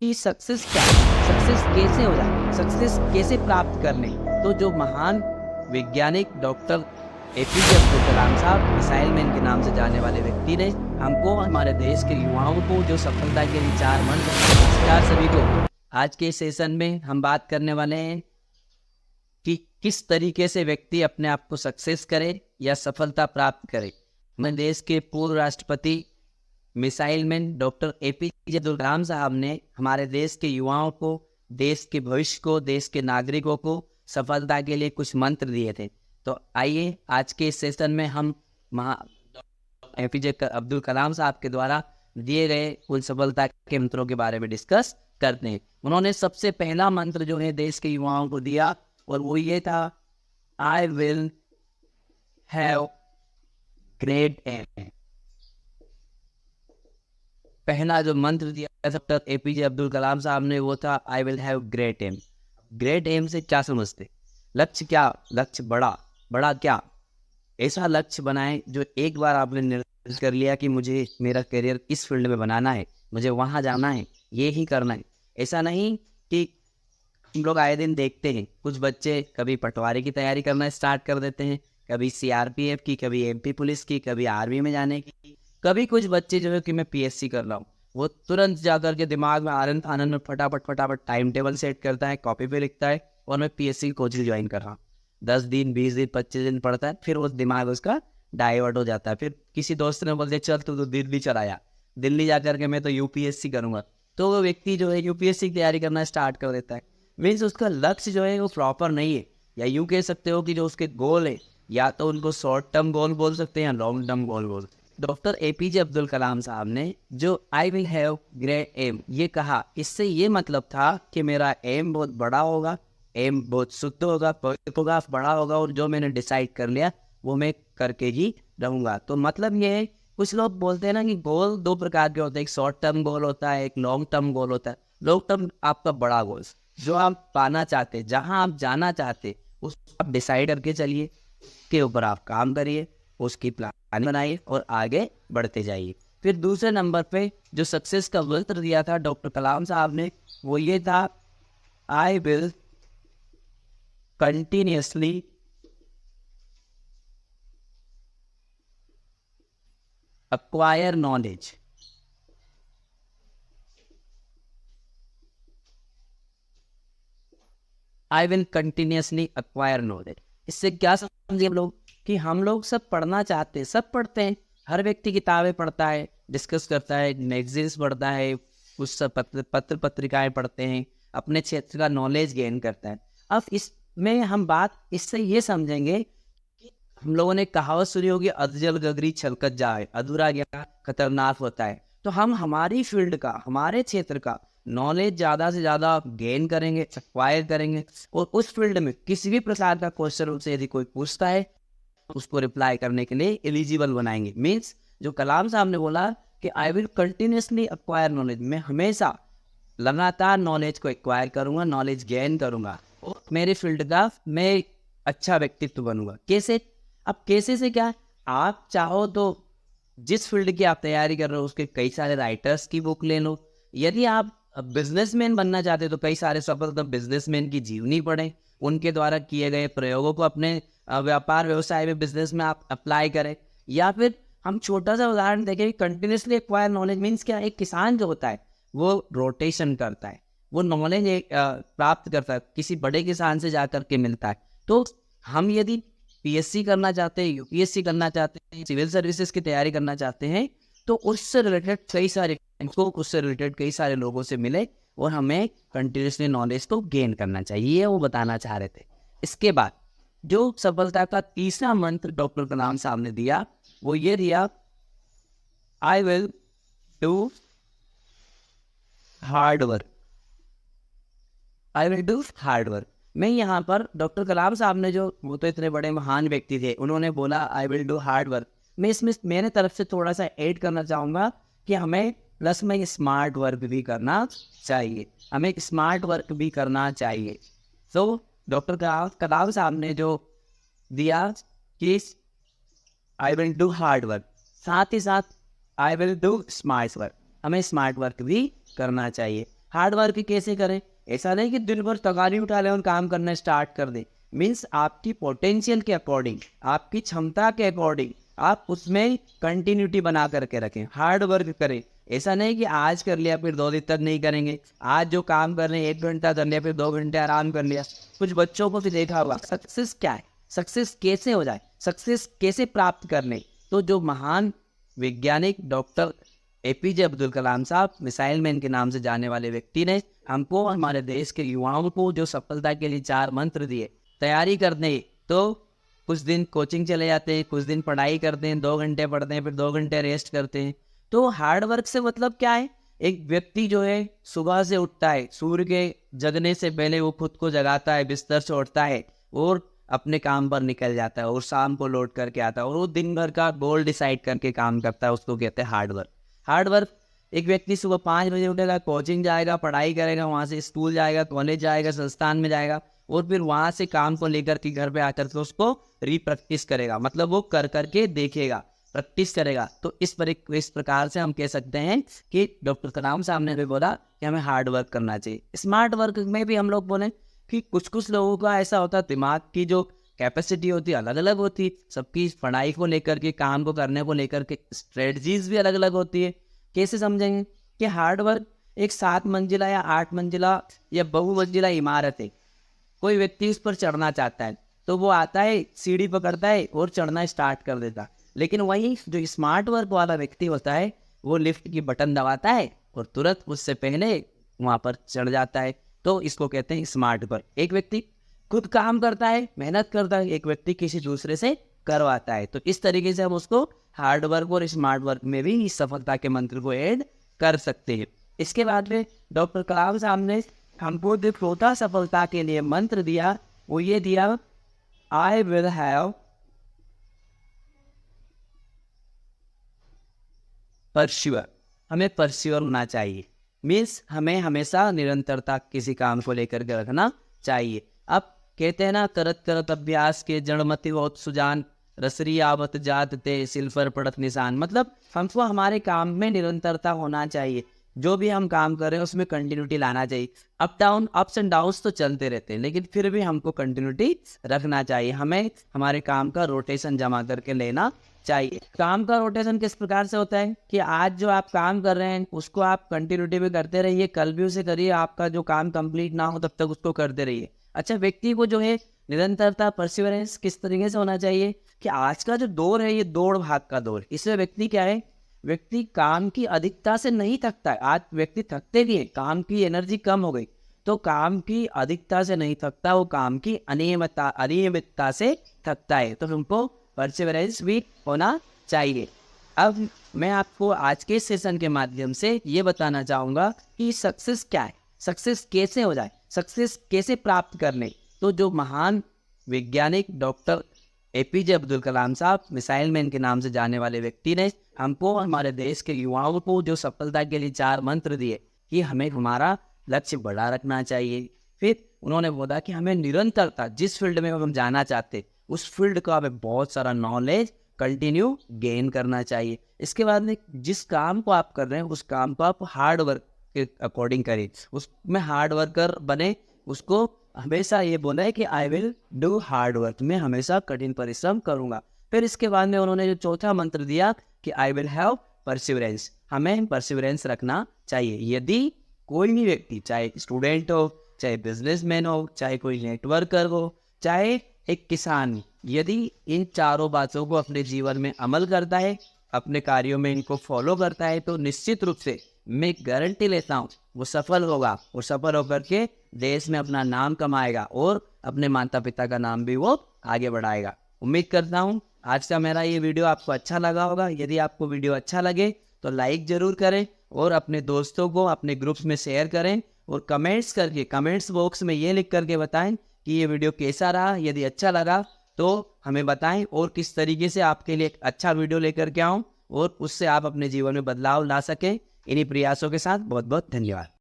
कि सक्सेस क्या है, सक्सेस कैसे हो जाए, सक्सेस कैसे प्राप्त करने। तो जो महान वैज्ञानिक डॉक्टर एपीजे अब्दुल कलाम साहब, मिसाइल मैन के नाम से जाने वाले व्यक्ति ने हमको, हमारे देश के युवाओं को जो सफलता के लिए चार मंत्र, नमस्कार सभी को। आज के सेशन में हम बात करने वाले हैं कि किस तरीके से व्यक्ति अपने आप को सक्सेस करे या सफलता प्राप्त करे। मैं देश के पूर्व राष्ट्रपति missile man doctor APJ Abdul Kalam साहब ने हमारे देश के युवाओं को, देश के भविष्य को, देश के नागरिकों को सफलता के लिए कुछ मंत्र दिए थे। तो आइए आज के इस सेशन में हम एपीजे अब्दुल कलाम साहब के द्वारा दिए गए उन सफलता के मंत्रों के बारे में डिस्कस करते हैं। उन्होंने सबसे पहला मंत्र जो है देश के युवाओं को दिया और वो ये था, I will have great aim. पहला जो मंत्र दिया डॉक्टर एपीजे अब्दुल कलाम साहब ने वो था, I will have great aim. Great aim से क्या समझते? लक्ष्य क्या? लक्ष्य बड़ा। बड़ा क्या? ऐसा लक्ष्य बनाएं जो एक बार आपने निर्धारित कर लिया कि मुझे मेरा करियर इस फील्ड में बनाना है, मुझे वहाँ जाना है, ये ही करना है। ऐसा नहीं कि हम लोग आए दिन देखते हैं कुछ बच्चे कभी पटवारी की तैयारी करना स्टार्ट कर देते हैं, कभी सीआरपीएफ की, कभी एमपी पुलिस की, कभी आर्मी में जाने की। कभी कुछ बच्चे जो है कि मैं पीएससी कर रहा हूँ, वो तुरंत जाकर के दिमाग में आनंद आनंद में फटाफट टाइम टेबल सेट करता है, कॉपी पे लिखता है और मैं पीएससी की कोचिंग ज्वाइन कर रहा हूँ। 10 दिन 20 दिन 25 दिन पढ़ता है, फिर वो दिमाग उसका डाइवर्ट हो जाता है। फिर किसी दोस्त ने बोल दिया चल तू तो दिल्ली चला जा, दिल्ली जा करके मैं तो यूपीएससी करूँगा। तो वो व्यक्ति जो है यूपीएससी की तैयारी करना स्टार्ट कर देता है। मीन्स उसका लक्ष्य जो है वो प्रॉपर नहीं है, या यूँ कह सकते हो कि जो उसके गोल है, या तो उनको शॉर्ट टर्म गोल बोल सकते हैं या लॉन्ग टर्म गोल बोल सकते हैं। डॉक्टर एपीजे अब्दुल कलाम साहब ने जो I will have great aim ये कहा, इससे ये मतलब था कि मेरा एम बहुत बड़ा होगा, एम बहुत शुद्ध होगा, पवित्र होगा, बड़ा होगा, और जो मैंने डिसाइड कर लिया वो मैं करके ही रहूँगा। तो मतलब ये है, कुछ लोग बोलते हैं ना कि गोल दो प्रकार के होते हैं, एक शॉर्ट टर्म गोल होता है, एक लॉन्ग टर्म गोल होता है। लॉन्ग टर्म आपका बड़ा गोल, जो आप पाना चाहते, जहां आप जाना चाहते, उसको आप डिसाइड करके चलिए, के ऊपर आप काम करिए, उसकी प्लान बनाइए और आगे बढ़ते जाइए। फिर दूसरे नंबर पे जो सक्सेस का मंत्र दिया था डॉक्टर कलाम साहब ने, वो ये था, I will continuously acquire knowledge। I will continuously acquire knowledge। इससे क्या समझे हम लोग कि हम लोग सब पढ़ना चाहते हैं, सब पढ़ते हैं, हर व्यक्ति किताबें पढ़ता है, डिस्कस करता है, मैगजीन्स पढ़ता है, कुछ सब पत्र पत्रिकाएं पढ़ते हैं, अपने क्षेत्र का नॉलेज गेन करता है। अब इसमें हम बात इससे ये समझेंगे कि हम लोगों ने कहावत सुनी होगी, अधजल गगरी छलकत जाए, अधूरा ज्ञान खतरनाक होता है। तो हम हमारी फील्ड का, हमारे क्षेत्र का नॉलेज ज़्यादा से ज़्यादा गेन करेंगे, एक्वायर करेंगे, और उस फील्ड में किसी भी प्रकार का क्वेश्चन उनसे यदि कोई पूछता है, उसको रिप्लाई करने के लिए एलिजिबल बनाएंगे। मीन्स जो कलाम साहब ने बोला कि I will continuously acquire knowledge, मैं हमेशा लगातार नॉलेज को एक्वायर करूंगा, नॉलेज गेन करूंगा, और मेरे फील्ड का मैं अच्छा व्यक्तित्व बनूंगा। कैसे? अब कैसे से क्या, आप चाहो तो जिस फील्ड की आप तैयारी कर रहे हो उसके कई सारे राइटर्स की बुक ले लो। यदि आप बिजनेसमैन बनना चाहते हो तो कई सारे सफल बिजनेसमैन की जीवनी पढ़ें, उनके द्वारा किए गए प्रयोगों को अपने व्यापार व्यवसाय में, बिजनेस में आप अप्लाई करें। या फिर हम छोटा सा उदाहरण देखें, कंटिन्यूसली एक्वायर नॉलेज मीन्स क्या, एक किसान जो होता है वो रोटेशन करता है, वो नॉलेज प्राप्त करता है, किसी बड़े किसान से जाकर के मिलता है। तो हम यदि पीएससी करना चाहते हैं, यूपीएससी करना चाहते हैं, सिविल सर्विसेज की तैयारी करना चाहते हैं, तो उससे रिलेटेड कई सारे लोगों से मिले और हमें कंटिन्यूसली नॉलेज को गेन करना चाहिए, वो बताना चाह रहे थे। इसके बाद जो सफलता का तीसरा मंत्र डॉक्टर कलाम साहब ने दिया, वो ये दिया, I will do hard work. I will do hard work. मैं यहाँ पर डॉक्टर कलाम साहब ने, जो वो तो इतने बड़े महान व्यक्ति थे, उन्होंने बोला I will do hard work, मैं इसमें मेरे तरफ से थोड़ा सा ऐड करना चाहूँगा कि हमें प्लस में स्मार्ट वर्क भी करना चाहिए, हमें स्मार्ट वर्क भी करना चाहिए। तो डॉक्टर कलाम साहब ने जो दिया कि I will do hard work, साथ ही साथ I will do smart work, हमें स्मार्ट वर्क भी करना चाहिए। हार्ड वर्क कैसे करें? ऐसा नहीं कि दिन भर तगारी उठा लें और काम करना स्टार्ट कर दें। मीन्स आपकी पोटेंशियल के अकॉर्डिंग, आपकी क्षमता के अकॉर्डिंग आप उसमें कंटिन्यूटी बना करके रखें, हार्ड वर्क करें। ऐसा नहीं कि आज कर लिया फिर 2 दिन तक नहीं करेंगे। आज जो काम कर रहे हैं 1 घंटा कर लिया, फिर 2 घंटे आराम कर लिया। कुछ बच्चों को भी देखा होगा, सक्सेस क्या है, सक्सेस कैसे हो जाए, सक्सेस कैसे प्राप्त करने। तो जो महान वैज्ञानिक डॉक्टर एपीजे अब्दुल कलाम साहब, मिसाइल मैन के नाम से जाने वाले व्यक्ति ने हमको, हमारे देश के युवाओं को जो सफलता के लिए 4 मंत्र दिए, तैयारी करने। तो कुछ दिन कोचिंग चले जाते हैं, कुछ दिन पढ़ाई करते हैं, 2 घंटे पढ़ते हैं, फिर 2 घंटे रेस्ट करते हैं। तो हार्ड वर्क से मतलब क्या है? एक व्यक्ति जो है सुबह से उठता है, सूर्य के जगने से पहले वो खुद को जगाता है, बिस्तर से उठता है और अपने काम पर निकल जाता है और शाम को लौट करके आता है और वो दिन भर का गोल डिसाइड करके काम करता है। उसको कहते हैं हार्ड वर्क। हार्ड वर्क, एक व्यक्ति सुबह 5 बजे उठेगा, कोचिंग जाएगा, पढ़ाई करेगा, वहाँ से स्कूल जाएगा, कॉलेज जाएगा, संस्थान में जाएगा और फिर वहाँ से काम को लेकर के घर पे आकर के उसको रीप्रैक्टिस करेगा, मतलब वो कर करके देखेगा, प्रैक्टिस करेगा। तो इस प्रकार से हम कह सकते हैं कि डॉक्टर कलाम साहब ने भी बोला कि हमें हार्ड वर्क करना चाहिए। स्मार्ट वर्क में भी हम लोग बोलें कि कुछ लोगों का ऐसा होता है, दिमाग की जो कैपेसिटी होती है अलग अलग होती है, सबकी पढ़ाई को लेकर के, काम को करने को लेकर के स्ट्रेटजीज भी अलग अलग होती है। कैसे समझेंगे कि हार्ड वर्क एक 7 मंजिला या 8 मंजिला या बहुमंजिला इमारत है, कोई व्यक्ति उस पर चढ़ना चाहता है तो वो आता है, सीढ़ी पकड़ता है और चढ़ना स्टार्ट कर देता है। लेकिन वही जो स्मार्ट वर्क वाला व्यक्ति होता है वो लिफ्ट की बटन दबाता है और तुरंत उससे पहले वहाँ पर चढ़ जाता है। तो इसको कहते हैं स्मार्ट वर्क। एक व्यक्ति खुद काम करता है, मेहनत करता है, एक व्यक्ति किसी दूसरे से करवाता है। तो इस तरीके से हम उसको हार्ड वर्क और स्मार्ट वर्क में भी इस सफलता के मंत्र को ऐड कर सकते हैं। इसके बाद में डॉक्टर कलाम साहब ने हमको जो चौथा सफलता के लिए मंत्र दिया वो ये दिया, आई विल हैव परस्यूअर। हमें परस्यूअर होना चाहिए, मीन्स हमें हमेशा निरंतरता किसी काम को लेकर के रखना चाहिए। अब कहते हैं ना, करत करत अभ्यास के जड़मति होत सुजान, रसरी आवत जात ते सिल्फर पड़त निशान। मतलब हमको हमारे काम में निरंतरता होना चाहिए, जो भी हम काम कर रहे हैं उसमें कंटिन्यूटी लाना चाहिए। अप्स एंड डाउन्स तो चलते रहते हैं, लेकिन फिर भी हमको कंटिन्यूटी रखना चाहिए। हमें हमारे काम का रोटेशन जमा करके लेना चाहिए। काम का रोटेशन किस प्रकार से होता है कि आज जो आप काम कर रहे हैं उसको आप कंटिन्यूटी में करते रहिए, कल भी उसे करिए, आपका जो काम कंप्लीट ना हो तब तक उसको करते रहिए। अच्छा, व्यक्ति को जो है निरंतरता, परसिवरेंस किस तरीके से होना चाहिए कि आज का जो दौर है ये दौड़ भाग का दौर है। इसमें व्यक्ति क्या है, व्यक्ति काम की अधिकता से नहीं थकता है। आज व्यक्ति थकते भी है, काम की एनर्जी कम हो गई, तो काम की अधिकता से नहीं थकता, वो काम की अनियमितता से थकता है। तो हमको परसिवरेंस भी होना चाहिए। अब मैं आपको आज के सेशन के माध्यम से ये बताना चाहूँगा कि सक्सेस क्या है, सक्सेस कैसे हो जाए, सक्सेस कैसे प्राप्त करने। तो जो महान वैज्ञानिक डॉक्टर एपीजे अब्दुल कलाम साहब, मिसाइल मैन के नाम से जाने वाले व्यक्ति ने हमको, हमारे देश के युवाओं को जो सफलता के लिए 4 मंत्र दिए कि हमें हमारा लक्ष्य बड़ा रखना चाहिए। फिर उन्होंने बोला कि हमें निरंतरता, जिस फील्ड में हम जाना चाहते उस फील्ड का हमें बहुत सारा नॉलेज कंटिन्यू गेन करना चाहिए। इसके बाद में जिस काम को आप कर रहे हैं उस काम को आप हार्ड वर्क के अकॉर्डिंग करें, उसमें हार्ड वर्कर बने। उसको हमेशा ये बोला है कि I will do hard work, मैं हमेशा कठिन परिश्रम करूंगा। फिर इसके बाद में उन्होंने जो चौथा मंत्र दिया कि आई विल हैव परसिवरेंस, हमें परसिवरेंस रखना चाहिए। यदि कोई भी व्यक्ति, चाहे स्टूडेंट हो, चाहे बिजनेसमैन हो, चाहे कोई नेटवर्कर हो, चाहे एक किसान, यदि इन चारों बातों को अपने जीवन में अमल करता है, अपने कार्यों में इनको फॉलो करता है, तो निश्चित रूप से मैं गारंटी लेता हूँ वो सफल होगा और सफल होकर के देश में अपना नाम कमाएगा और अपने माता पिता का नाम भी वो आगे बढ़ाएगा। उम्मीद करता हूँ आज का मेरा ये वीडियो आपको अच्छा लगा होगा। यदि आपको वीडियो अच्छा लगे तो लाइक ज़रूर करें और अपने दोस्तों को अपने ग्रुप्स में शेयर करें और कमेंट्स करके कमेंट्स बॉक्स में ये लिख करके बताएं कि ये वीडियो कैसा रहा। यदि अच्छा लगा तो हमें बताएं और किस तरीके से आपके लिए एक अच्छा वीडियो लेकर के आऊँ और उससे आप अपने जीवन में बदलाव ला सकें। इन्हीं प्रयासों के साथ बहुत बहुत धन्यवाद।